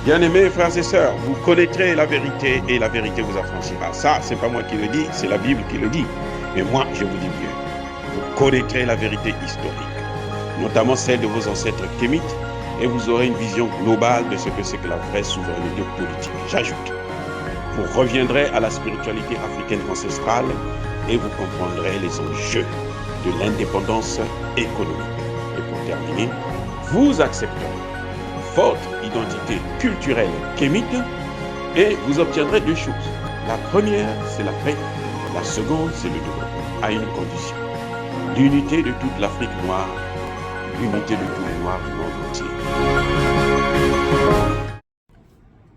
Bien-aimés frères et sœurs, vous connaîtrez la vérité et la vérité vous affranchira. Ça, c'est pas moi qui le dis, c'est la Bible qui le dit. Mais moi, je vous dis mieux. Vous connaîtrez la vérité historique, notamment celle de vos ancêtres kémites, et vous aurez une vision globale de ce que c'est que la vraie souveraineté politique. J'ajoute, vous reviendrez à la spiritualité africaine ancestrale et vous comprendrez les enjeux de l'indépendance économique. Et pour terminer, vous accepterez votre identité culturelle kémite et vous obtiendrez deux choses. La première, c'est la paix. La seconde, c'est le développement, à une condition. L'unité de toute l'Afrique noire, l'unité de tous les Noirs du monde entier.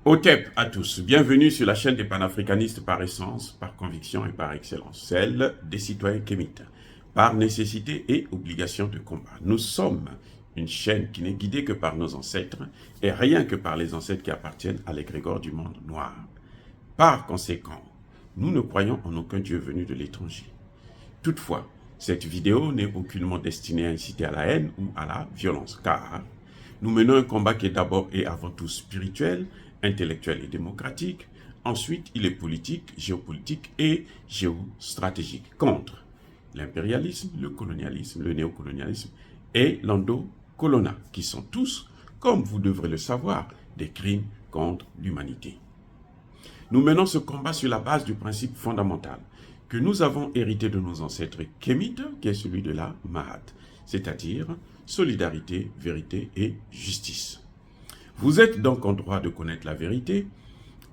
Otep à tous, bienvenue sur la chaîne des panafricanistes par essence, par conviction et par excellence, celle des citoyens kémites, par nécessité et obligation de combat. Nous sommes une chaîne qui n'est guidée que par nos ancêtres et rien que par les ancêtres qui appartiennent à l'égrégore du monde noir. Par conséquent, nous ne croyons en aucun Dieu venu de l'étranger. Toutefois, cette vidéo n'est aucunement destinée à inciter à la haine ou à la violence, car nous menons un combat qui est d'abord et avant tout spirituel, intellectuel et démocratique. Ensuite, il est politique, géopolitique et géostratégique contre l'impérialisme, le colonialisme, le néocolonialisme et l'endocolonat, qui sont tous, comme vous devrez le savoir, des crimes contre l'humanité. Nous menons ce combat sur la base du principe fondamental que nous avons hérité de nos ancêtres kémites, qui est celui de la Mahat, c'est-à-dire solidarité, vérité et justice. Vous êtes donc en droit de connaître la vérité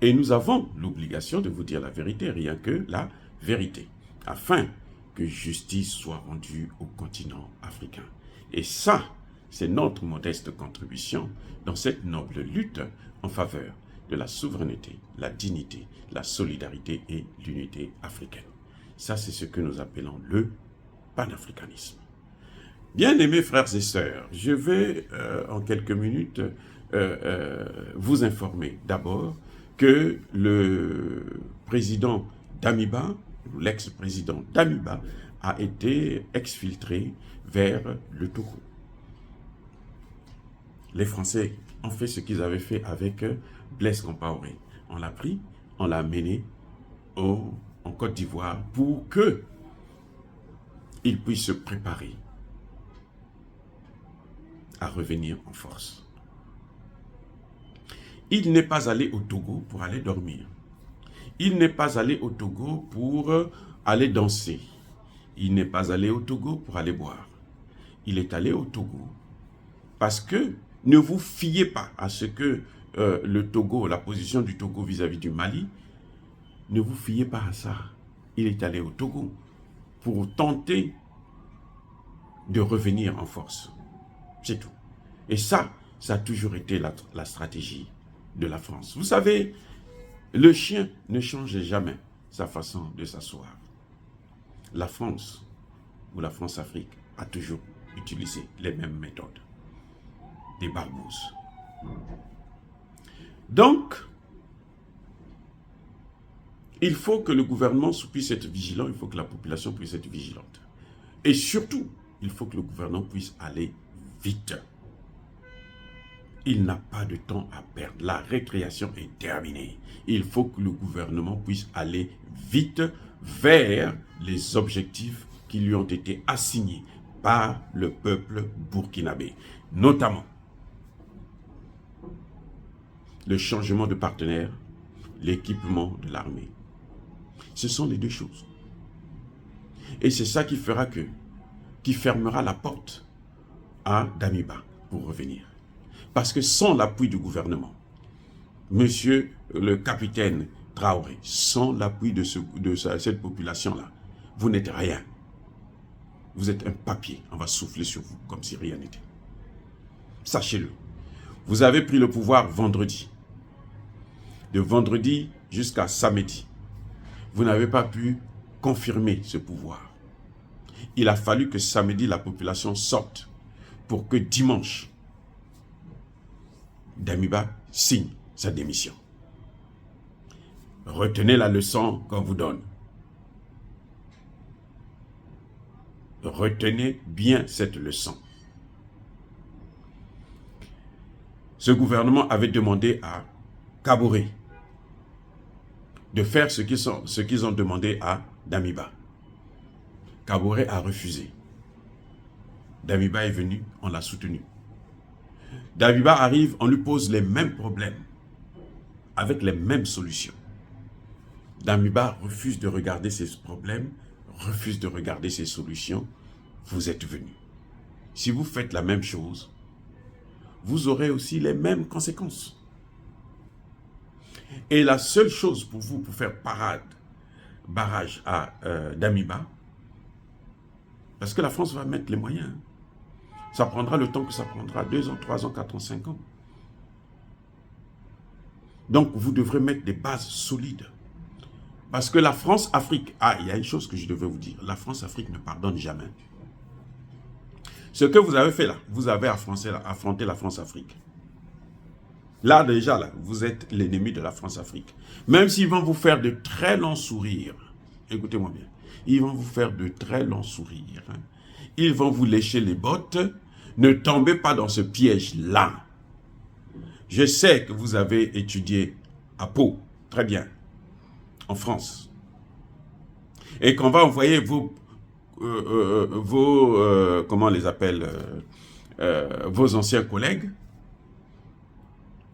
et nous avons l'obligation de vous dire la vérité, rien que la vérité, afin que justice soit rendue au continent africain. Et ça, c'est notre modeste contribution dans cette noble lutte en faveur de la souveraineté, la dignité, la solidarité et l'unité africaine. Ça, c'est ce que nous appelons le panafricanisme. Bien-aimés frères et sœurs, je vais en quelques minutes vous informer d'abord que le président Damiba, l'ex-président Damiba, a été exfiltré vers le Togo. Les Français ont fait ce qu'ils avaient fait avec Blaise Compaoré. On l'a pris, on l'a amené en Côte d'Ivoire pour qu'il puisse se préparer à revenir en force. Il n'est pas allé au Togo pour aller dormir. Il n'est pas allé au Togo pour aller danser. Il n'est pas allé au Togo pour aller boire. Il est allé au Togo parce que ne vous fiez pas à ce que le Togo, la position du Togo vis-à-vis du Mali, ne vous fiez pas à ça. Il est allé au Togo pour tenter de revenir en force. C'est tout. Et ça a toujours été la stratégie de la France. Vous savez, le chien ne change jamais sa façon de s'asseoir. La France, ou la France-Afrique, a toujours utilisé les mêmes méthodes. Des barbouzes. Donc, il faut que le gouvernement puisse être vigilant, il faut que la population puisse être vigilante. Et surtout, il faut que le gouvernement puisse aller vite. Il n'a pas de temps à perdre. La récréation est terminée. Il faut que le gouvernement puisse aller vite vers les objectifs qui lui ont été assignés par le peuple burkinabé. Notamment, le changement de partenaire, l'équipement de l'armée. Ce sont les deux choses. Et c'est ça qui fermera la porte à Damiba pour revenir. Parce que sans l'appui du gouvernement, monsieur le capitaine Traoré, sans l'appui de cette population-là, vous n'êtes rien. Vous êtes un papier, on va souffler sur vous comme si rien n'était. Sachez-le, vous avez pris le pouvoir vendredi. De vendredi jusqu'à samedi, vous n'avez pas pu confirmer ce pouvoir. Il a fallu que samedi, la population sorte pour que dimanche, Damiba signe sa démission. Retenez la leçon qu'on vous donne. Retenez bien cette leçon. ce gouvernement avait demandé à Kaboré de faire ce qu'ils ont demandé à Damiba. Kaboré a refusé. Damiba est venu, on l'a soutenu. Damiba arrive, on lui pose les mêmes problèmes, avec les mêmes solutions. Damiba refuse de regarder ses problèmes, refuse de regarder ses solutions. Vous êtes venu. Si vous faites la même chose, vous aurez aussi les mêmes conséquences. Et la seule chose pour vous, pour faire barrage à Damiba, parce que la France va mettre les moyens. Ça prendra le temps que ça prendra, 2 ans, 3 ans, 4 ans, 5 ans. Donc, vous devrez mettre des bases solides. Parce que la France-Afrique, il y a une chose que je devais vous dire, la France-Afrique ne pardonne jamais. Ce que vous avez fait là, vous avez affronté la France-Afrique. Là, déjà, là, vous êtes l'ennemi de la France-Afrique. Même s'ils vont vous faire de très longs sourires, écoutez-moi bien, ils vont vous faire de très longs sourires. Ils vont vous lécher les bottes. Ne tombez pas dans ce piège-là. Je sais que vous avez étudié à Pau, très bien, en France. Et qu'on va envoyer comment on les appelle, vos anciens collègues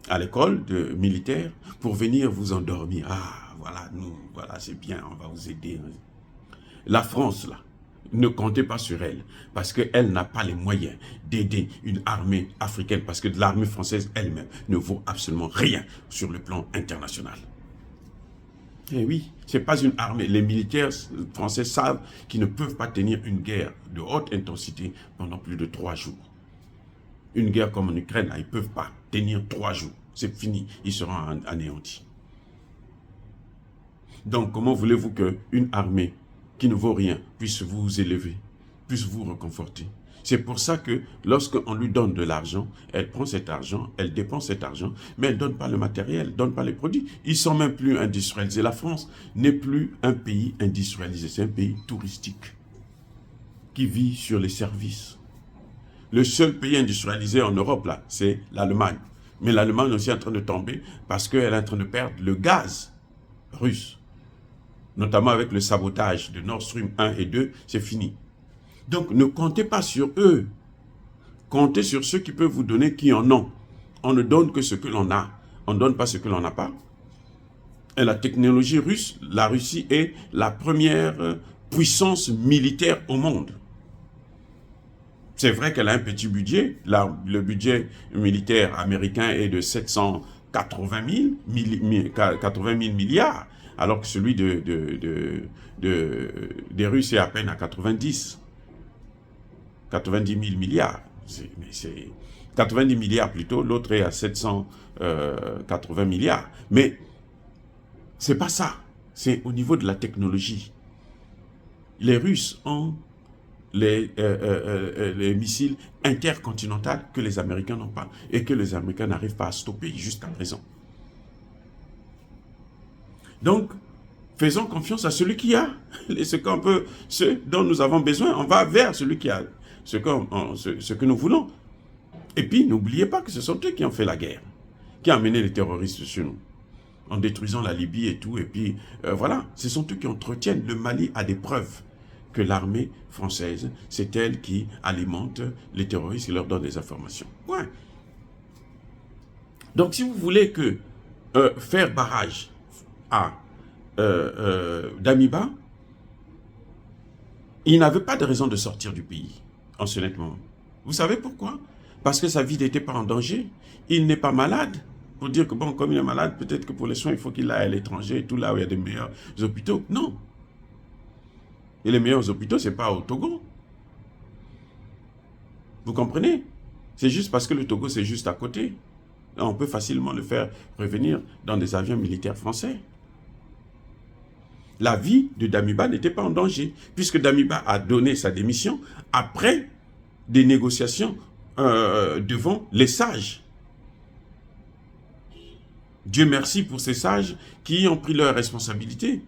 à l'école de militaire pour venir vous endormir. Ah, voilà, voilà, c'est bien, on va vous aider. La France, là, ne comptez pas sur elle, parce qu'elle n'a pas les moyens d'aider une armée africaine, parce que l'armée française elle-même ne vaut absolument rien sur le plan international. Eh oui, ce n'est pas une armée. Les militaires français savent qu'ils ne peuvent pas tenir une guerre de haute intensité pendant plus de 3 jours. Une guerre comme en Ukraine, là, ils ne peuvent pas tenir 3 jours. C'est fini, ils seront anéantis. Donc, comment voulez-vous qu'une armée qui ne vaut rien puisse vous élever, puisse vous réconforter? C'est pour ça que lorsqu'on lui donne de l'argent, elle prend cet argent, elle dépense cet argent, mais elle ne donne pas le matériel, elle ne donne pas les produits. Ils ne sont même plus industrialisés. La France n'est plus un pays industrialisé, c'est un pays touristique qui vit sur les services. Le seul pays industrialisé en Europe, là, c'est l'Allemagne. Mais l'Allemagne est aussi en train de tomber parce qu'elle est en train de perdre le gaz russe. Notamment avec le sabotage de Nord Stream 1 et 2, c'est fini. Donc, ne comptez pas sur eux. Comptez sur ceux qui peuvent vous donner, qui en ont. On ne donne que ce que l'on a. On ne donne pas ce que l'on n'a pas. Et la technologie russe, la Russie est la première puissance militaire au monde. C'est vrai qu'elle a un petit budget. Le budget militaire américain est de 780 000 milliards. Alors que celui des Russes est à peine à 90 000 milliards. C'est 90 milliards plutôt, l'autre est à 780 milliards. Mais c'est pas ça. C'est au niveau de la technologie. Les Russes ont les missiles intercontinentaux que les Américains n'ont pas et que les Américains n'arrivent pas à stopper jusqu'à présent. Donc, faisons confiance à celui qui a ce dont nous avons besoin. On va vers celui qui a ce que nous voulons. Et puis, n'oubliez pas que ce sont eux qui ont fait la guerre, qui ont amené les terroristes sur nous, en détruisant la Libye et tout. Et puis, voilà, ce sont eux qui entretiennent. Le Mali a des preuves que l'armée française, c'est elle qui alimente les terroristes et leur donne des informations. Ouais. Donc, si vous voulez faire barrage à Damiba, il n'avait pas de raison de sortir du pays, en ce net moment. Vous savez pourquoi? Parce que sa vie n'était pas en danger. Il n'est pas malade. Pour dire que, bon, comme il est malade, peut-être que pour les soins, il faut qu'il aille à l'étranger et tout, là où il y a des meilleurs hôpitaux. Non. Et les meilleurs hôpitaux, ce n'est pas au Togo. Vous comprenez? C'est juste parce que le Togo, c'est juste à côté. On peut facilement le faire revenir dans des avions militaires français. La vie de Damiba n'était pas en danger, puisque Damiba a donné sa démission après des négociations devant les sages. Dieu merci pour ces sages qui ont pris leurs responsabilités.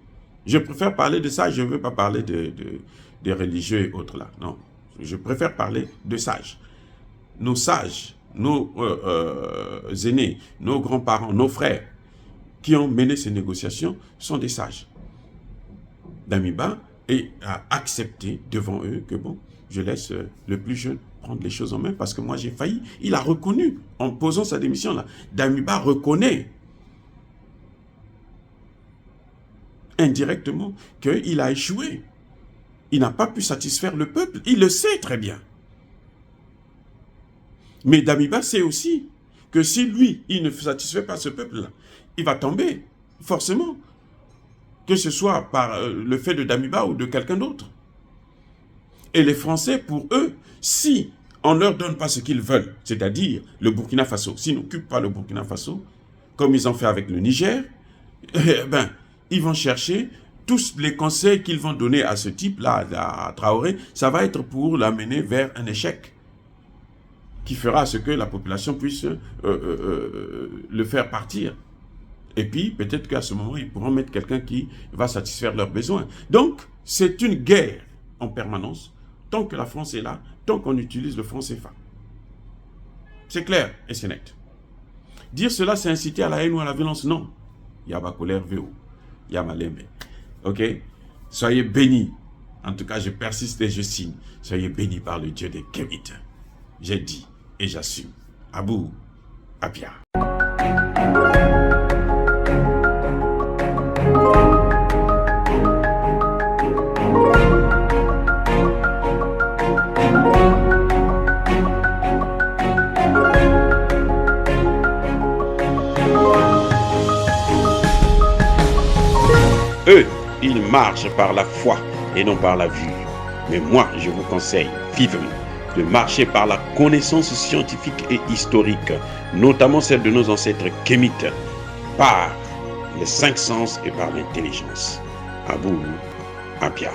Je préfère parler de sages, je ne veux pas parler des religieux et autres là. Non, je préfère parler de sages. Nos sages nos aînés, nos grands-parents, nos frères, qui ont mené ces négociations, sont des sages. Damiba a accepté devant eux que bon, je laisse le plus jeune prendre les choses en main parce que moi j'ai failli. Il a reconnu, en posant sa démission là, Damiba reconnaît indirectement qu'il a échoué. Il n'a pas pu satisfaire le peuple, il le sait très bien. Mais Damiba sait aussi que si lui, il ne satisfait pas ce peuple-là, il va tomber, forcément. Que ce soit par le fait de Damiba ou de quelqu'un d'autre. Et les Français, pour eux, si on ne leur donne pas ce qu'ils veulent, c'est-à-dire le Burkina Faso, s'ils n'occupent pas le Burkina Faso, comme ils ont fait avec le Niger, ben, ils vont chercher tous les conseils qu'ils vont donner à ce type-là, à Traoré, ça va être pour l'amener vers un échec qui fera ce que la population puisse le faire partir. Et puis, peut-être qu'à ce moment, ils pourront mettre quelqu'un qui va satisfaire leurs besoins. Donc, c'est une guerre en permanence, tant que la France est là, tant qu'on utilise le franc CFA. C'est clair et c'est net. Dire cela, c'est inciter à la haine ou à la violence, non. Il y a ma colère, VO. Il y a ma lembe. Ok? Soyez bénis. En tout cas, je persiste et je signe. Soyez bénis par le Dieu des Kémites. J'ai dit et j'assume. Abou, Abia. Eux, ils marchent par la foi et non par la vue. Mais moi, je vous conseille vivement de marcher par la connaissance scientifique et historique, notamment celle de nos ancêtres kémites, par les 5 sens et par l'intelligence. Abou, Abia.